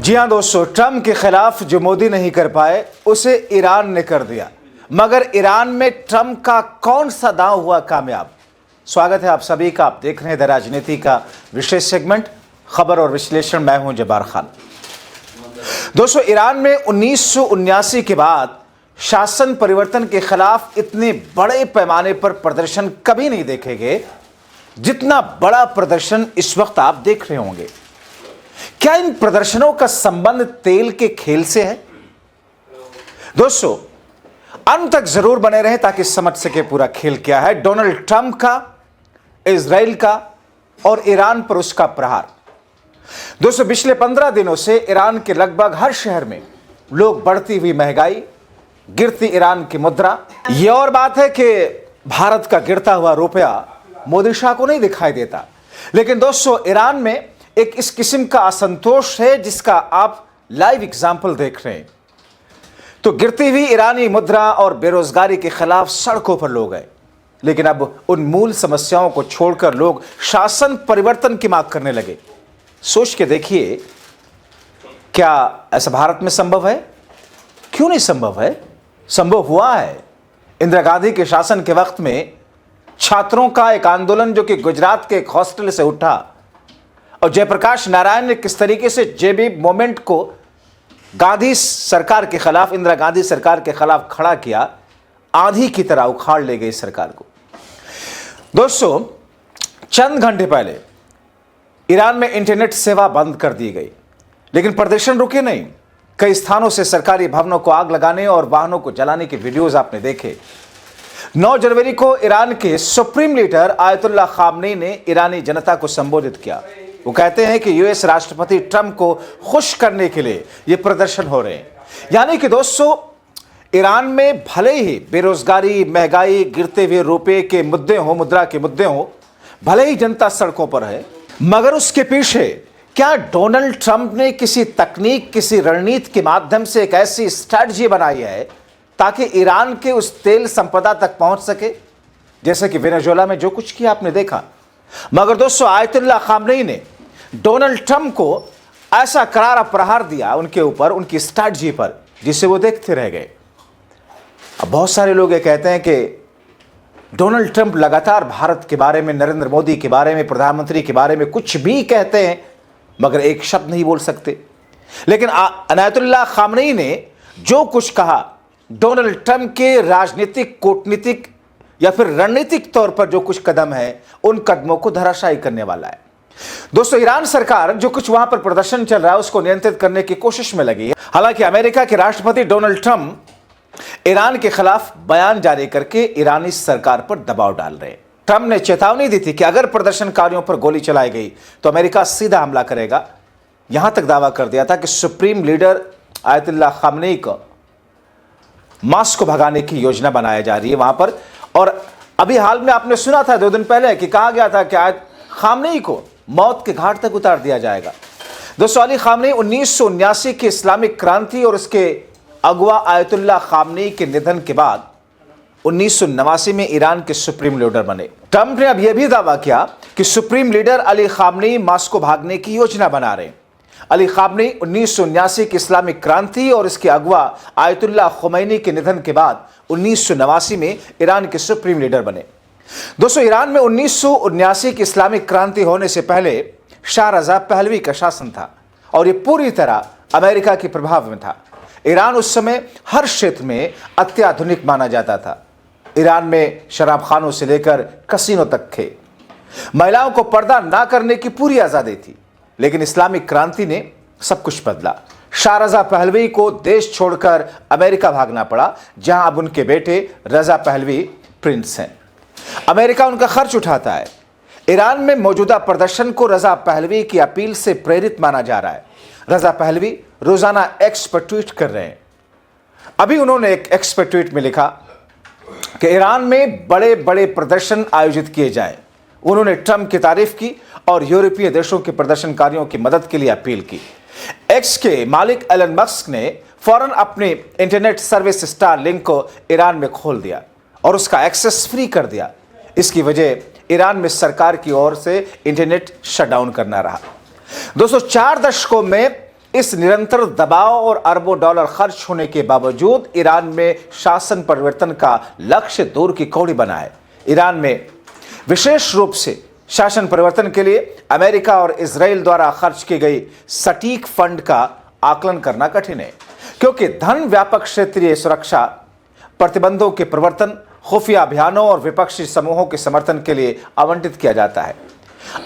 जी हाँ दोस्तों, ट्रंप के खिलाफ जो मोदी नहीं कर पाए उसे ईरान ने कर दिया। मगर ईरान में ट्रंप का कौन सा दांव हुआ कामयाब? स्वागत है आप सभी का। आप देख रहे हैं द राजनीति का विशेष सेगमेंट खबर और विश्लेषण। मैं हूं जब्बार खान। दोस्तों, ईरान में 1979 के बाद शासन परिवर्तन के खिलाफ इतने बड़े पैमाने पर प्रदर्शन कभी नहीं देखे गए जितना बड़ा प्रदर्शन इस वक्त आप देख रहे होंगे। क्या इन प्रदर्शनों का संबंध तेल के खेल से है? दोस्तों, अंत तक जरूर बने रहें ताकि समझ सके पूरा खेल क्या है। डोनाल्ड ट्रंप का, इजराइल का और ईरान पर उसका प्रहार। दोस्तों, पिछले 15 दिनों से ईरान के लगभग हर शहर में लोग बढ़ती हुई महंगाई, गिरती ईरान की मुद्रा। यह और बात है कि भारत का गिरता हुआ रुपया मोदी शाह को नहीं दिखाई देता, लेकिन दोस्तों ईरान में एक इस किस्म का असंतोष है जिसका आप लाइव एग्जाम्पल देख रहे हैं। तो गिरती हुई ईरानी मुद्रा और बेरोजगारी के खिलाफ सड़कों पर लोग गए, लेकिन अब उन मूल समस्याओं को छोड़कर लोग शासन परिवर्तन की मांग करने लगे। सोच के देखिए, क्या ऐसा भारत में संभव है? क्यों नहीं संभव है? संभव हुआ है। इंदिरा गांधी के शासन के वक्त में छात्रों का एक आंदोलन जो कि गुजरात के एक हॉस्टल से उठा और जयप्रकाश नारायण ने किस तरीके से जेबी मूवमेंट को गांधी सरकार के खिलाफ, इंदिरा गांधी सरकार के खिलाफ खड़ा किया, आंधी की तरह उखाड़ ले गई सरकार को। दोस्तों, चंद घंटे पहले ईरान में इंटरनेट सेवा बंद कर दी गई, लेकिन प्रदर्शन रुके नहीं। कई स्थानों से सरकारी भवनों को आग लगाने और वाहनों को जलाने के वीडियोज आपने देखे। 9 जनवरी को ईरान के सुप्रीम लीडर आयतुल्लाह खामनेई ने ईरानी जनता को संबोधित किया। वो कहते हैं कि यूएस राष्ट्रपति ट्रंप को खुश करने के लिए ये प्रदर्शन हो रहे हैं। यानी कि दोस्तों, ईरान में भले ही बेरोजगारी, महंगाई, गिरते हुए रुपए के मुद्दे हो, मुद्रा के मुद्दे हो, भले ही जनता सड़कों पर है, मगर उसके पीछे क्या डोनाल्ड ट्रंप ने किसी तकनीक, किसी रणनीति के माध्यम से एक ऐसी स्ट्रैटेजी बनाई है ताकि ईरान के उस तेल संपदा तक पहुंच सके, जैसे कि वेनेजुएला में जो कुछ किया आपने देखा। मगर दोस्तों, आयतुल्लाह खामनेई ने डोनाल्ड ट्रंप को ऐसा करारा प्रहार दिया उनके ऊपर, उनकी स्ट्रैटेजी पर, जिसे वो देखते रह गए। अब बहुत सारे लोग ये कहते हैं कि डोनाल्ड ट्रंप लगातार भारत के बारे में, नरेंद्र मोदी के बारे में, प्रधानमंत्री के बारे में कुछ भी कहते हैं मगर एक शब्द नहीं बोल सकते। लेकिन आयतुल्लाह खामनेई ने जो कुछ कहा, डोनाल्ड ट्रंप के राजनीतिक, कूटनीतिक या फिर रणनीतिक तौर पर जो कुछ कदम है, उन कदमों को धराशायी करने वाला है। दोस्तों, ईरान सरकार जो कुछ वहां पर प्रदर्शन चल रहा है उसको नियंत्रित करने की कोशिश में लगी है। हालांकि अमेरिका के राष्ट्रपति डोनाल्ड ट्रंप ईरान के खिलाफ बयान जारी करके ईरानी सरकार पर दबाव डाल रहे हैं। ट्रंप ने चेतावनी दी थी कि अगर प्रदर्शनकारियों पर गोली चलाई गई तो अमेरिका सीधा हमला करेगा। यहां तक दावा कर दिया था कि सुप्रीम लीडर आयतुल्लाह खामनेई को मास्क को भगाने की योजना बनाई जा रही है वहां पर। और अभी हाल में आपने सुना था 2 दिन पहले कि कहा गया था कि खामनेई को मौत के घाट तक उतार दिया जाएगा। दोस्तों, अली खामनेई 1979 की इस्लामिक क्रांति और उसके अगवा आयतुल्लाह खामनेई के निधन के बाद 1989 में ईरान के सुप्रीम लीडर बने। ट्रंप ने अब यह भी दावा किया कि supreme leader Ali Khamenei Moscow भागने की योजना बना रहे हैं। अली खामनेई 1979 की इस्लामिक क्रांति और इसके अगवा आयतुल्लाह खुमैनी के निधन के बाद 1989 में ईरान के सुप्रीम लीडर बने। दोस्तों, ईरान में 1979 की इस्लामिक क्रांति होने से पहले शाह रजा पहलवी का शासन था और यह पूरी तरह अमेरिका के प्रभाव में था। ईरान उस समय हर क्षेत्र में अत्याधुनिक माना जाता था। ईरान में शराब खानों से लेकर कसीनो तक थे। महिलाओं को पर्दा ना करने की पूरी आजादी थी। लेकिन इस्लामिक क्रांति ने सब कुछ बदला। शाह रजा पहलवी को देश छोड़कर अमेरिका भागना पड़ा, जहां अब उनके बेटे रजा पहलवी प्रिंस हैं। अमेरिका उनका खर्च उठाता है। ईरान में मौजूदा प्रदर्शन को रजा पहलवी की अपील से प्रेरित माना जा रहा है। रजा पहलवी रोजाना एक्स पर ट्वीट कर रहे हैं। अभी उन्होंने एक एक्स पर ट्वीट में लिखा कि ईरान में बड़े बड़े प्रदर्शन आयोजित किए जाएं। उन्होंने ट्रंप की तारीफ की और यूरोपीय देशों के प्रदर्शनकारियों की मदद के लिए अपील की। एक्स के मालिक एलन मस्क ने फौरन अपने इंटरनेट सर्विस स्टारलिंक को ईरान में खोल दिया और उसका एक्सेस फ्री कर दिया। इसकी वजह ईरान में सरकार की ओर से इंटरनेट शटडाउन करना रहा। दोस्तों, 4 दशकों में इस निरंतर दबाव और अरबों डॉलर खर्च होने के बावजूद ईरान में शासन परिवर्तन का लक्ष्य दूर की कौड़ी बना है। ईरान में विशेष रूप से शासन परिवर्तन के लिए अमेरिका और इजराइल द्वारा खर्च की गई सटीक फंड का आकलन करना कठिन है, क्योंकि धन व्यापक क्षेत्रीय सुरक्षा, प्रतिबंधों के प्रवर्तन, खुफिया अभियानों और विपक्षी समूहों के समर्थन के लिए आवंटित किया जाता है।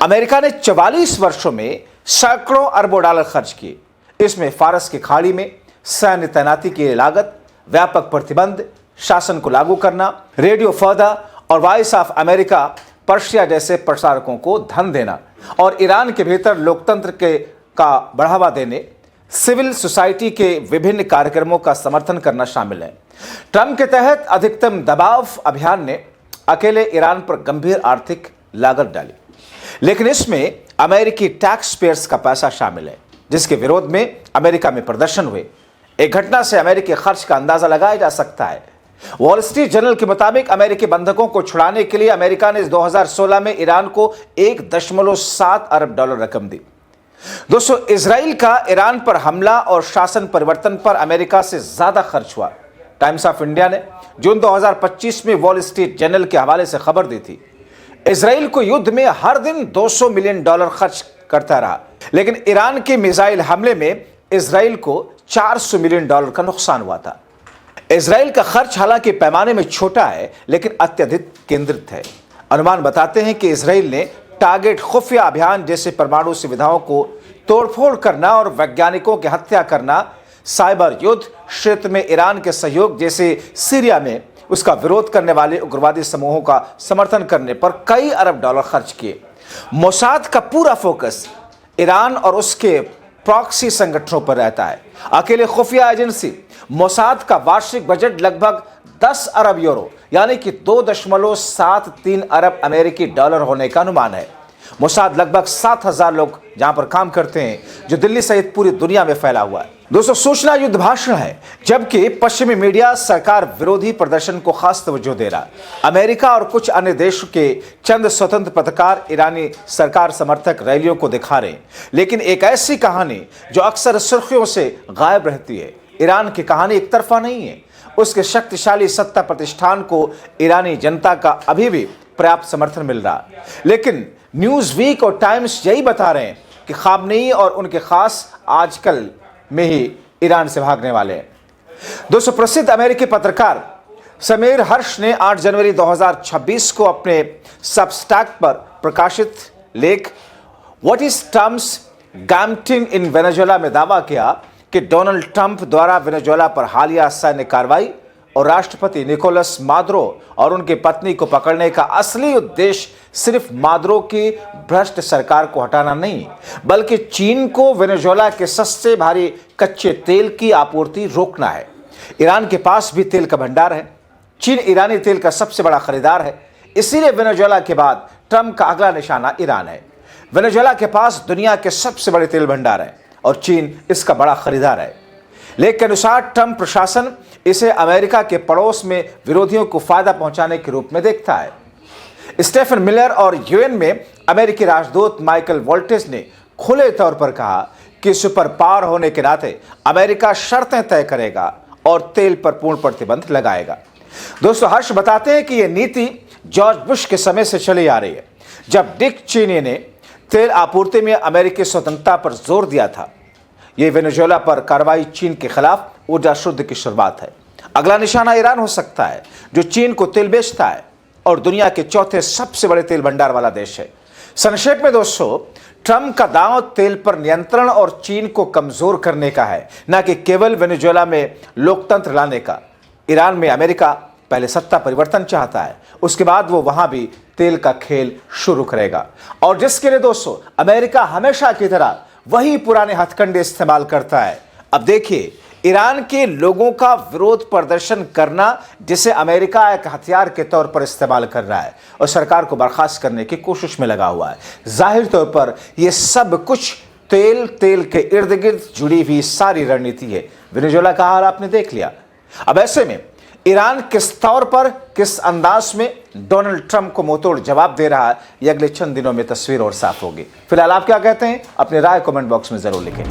अमेरिका ने 44 वर्षों में सैकड़ों अरबों डॉलर खर्च किए। इसमें फारस की खाड़ी में सैन्य तैनाती की लागत, व्यापक प्रतिबंध, शासन को लागू करना, रेडियो फौदा और वॉइस ऑफ अमेरिका पर्शिया जैसे प्रसारकों को धन देना और ईरान के भीतर लोकतंत्र का बढ़ावा देने, सिविल सोसाइटी के विभिन्न कार्यक्रमों का समर्थन करना शामिल है। ट्रंप के तहत अधिकतम दबाव अभियान ने अकेले ईरान पर गंभीर आर्थिक लागत डाली, लेकिन इसमें अमेरिकी टैक्स पेयर्स का पैसा शामिल है, जिसके विरोध में अमेरिका में प्रदर्शन हुए। एक घटना से अमेरिकी खर्च का अंदाजा लगाया जा सकता है। वॉल स्ट्रीट जर्नल के मुताबिक अमेरिकी बंधकों को छुड़ाने के लिए अमेरिका ने 2016 में ईरान को 1.7 अरब डॉलर रकम दी। दोस्तों, इजराइल का ईरान पर हमला और शासन परिवर्तन पर अमेरिका से ज्यादा खर्च हुआ। टाइम्स ऑफ इंडिया ने जून 2025 में वॉल स्ट्रीट जर्नल के हवाले से खबर दी थी। इजराइल को युद्ध में हर दिन 200 मिलियन डॉलर खर्च करता रहा, लेकिन ईरान के मिसाइल हमले में इजराइल को 400 मिलियन डॉलर का नुकसान हुआ था। इजराइल का खर्च हालांकि पैमाने में छोटा है, लेकिन अत्यधिक केंद्रित है। अनुमान बताते हैं कि इजराइल ने टारगेट खुफिया अभियान जैसे परमाणु सुविधाओं को तोड़फोड़ करना और वैज्ञानिकों की हत्या करना, साइबर युद्ध, क्षेत्र में ईरान के सहयोग जैसे सीरिया में उसका विरोध करने वाले उग्रवादी समूहों का समर्थन करने पर कई अरब डॉलर खर्च किए। मोसाद का पूरा फोकस ईरान और उसके प्रॉक्सी संगठनों पर रहता है। अकेले खुफिया एजेंसी मोसाद का वार्षिक बजट लगभग 10 अरब यूरो यानी कि 2.73 अरब अमेरिकी डॉलर होने का अनुमान है। मोसाद लगभग 7,000 लोग जहां पर काम करते हैं, जो दिल्ली सहित पूरी दुनिया में फैला हुआ है। दोस्तों, सूचना युद्ध भाषण है, जबकि पश्चिमी मीडिया सरकार विरोधी प्रदर्शन को खास तवज्जो दे रहा। अमेरिका और कुछ अन्य देशों के चंद स्वतंत्र पत्रकार ईरानी सरकार समर्थक रैलियों को दिखा रहे हैं, लेकिन एक ऐसी कहानी जो अक्सर सुर्खियों से गायब रहती है। ईरान की कहानी एक तरफा नहीं है। उसके शक्तिशाली सत्ता प्रतिष्ठान को ईरानी जनता का अभी भी पर्याप्त समर्थन मिल रहा, लेकिन न्यूज वीक और टाइम्स यही बता रहे हैं कि खामनेई और उनके खास आजकल में ही ईरान से भागने वाले हैं। दोस्तों, प्रसिद्ध अमेरिकी पत्रकार समीर हर्ष ने 8 जनवरी 2026 को अपने सबस्टैक पर प्रकाशित लेख what is Trump's gaming in Venezuela में दावा किया कि डोनाल्ड ट्रंप द्वारा वेनेजुएला पर हालिया सैन्य कार्रवाई और राष्ट्रपति निकोलस मादुरो और उनकी पत्नी को पकड़ने का असली उद्देश्य सिर्फ मादुरो की भ्रष्ट सरकार को हटाना नहीं, बल्कि चीन को वेनेजुएला के सस्ते भारी कच्चे तेल की आपूर्ति रोकना है। ईरान के पास भी तेल का भंडार है। चीन ईरानी तेल का सबसे बड़ा खरीदार है, इसीलिए वेनेजुएला के बाद ट्रंप का अगला निशाना ईरान है। वेनेजुएला के पास दुनिया के सबसे बड़े तेल भंडार है और चीन इसका बड़ा खरीदार है। लेख के अनुसार ट्रंप प्रशासन इसे अमेरिका के पड़ोस में विरोधियों को फायदा पहुंचाने के रूप में देखता है। स्टेफन मिलर और यूएन में अमेरिकी राजदूत माइकल वोल्टेज ने खुले तौर पर कहा कि सुपर पावर होने के नाते अमेरिका शर्तें तय करेगा और तेल पर पूर्ण प्रतिबंध लगाएगा। दोस्तों, हर्ष बताते हैं कि यह नीति जॉर्ज बुश के समय से चली आ रही है, जब डिक चेनी ने तेल आपूर्ति में अमेरिकी स्वतंत्रता पर जोर दिया था। यह वेनेजुएला पर कार्रवाई चीन के खिलाफ ऊर्जा शुद्ध की शुरुआत है। अगला निशाना ईरान हो सकता है, जो चीन को तेल बेचता है और दुनिया के चौथे सबसे बड़े तेल भंडार वाला देश है। संक्षेप में दोस्तों, ट्रंप का दांव तेल पर नियंत्रण और चीन को कमजोर करने का है, न कि केवल वेनेजुएला में लोकतंत्र लाने का। ईरान में अमेरिका पहले सत्ता परिवर्तन चाहता है, उसके बाद वो वहां भी तेल का खेल शुरू करेगा, और जिसके लिए दोस्तों अमेरिका हमेशा की तरह वही पुराने हथकंडे इस्तेमाल करता है। अब देखिए, ईरान के लोगों का विरोध प्रदर्शन करना, जिसे अमेरिका एक हथियार के तौर पर इस्तेमाल कर रहा है और सरकार को बर्खास्त करने की कोशिश में लगा हुआ है। जाहिर तौर पर यह सब कुछ तेल के इर्द गिर्द जुड़ी हुई सारी रणनीति है। वेनेजुएला का हाल आपने देख लिया। अब ऐसे में ईरान किस तौर पर, किस अंदाज में डोनाल्ड ट्रंप को मुंहतोड़ जवाब दे रहा है, ये अगले चंद दिनों में तस्वीर और साफ होगी। फिलहाल आप क्या कहते हैं? अपनी राय कमेंट बॉक्स में जरूर लिखें।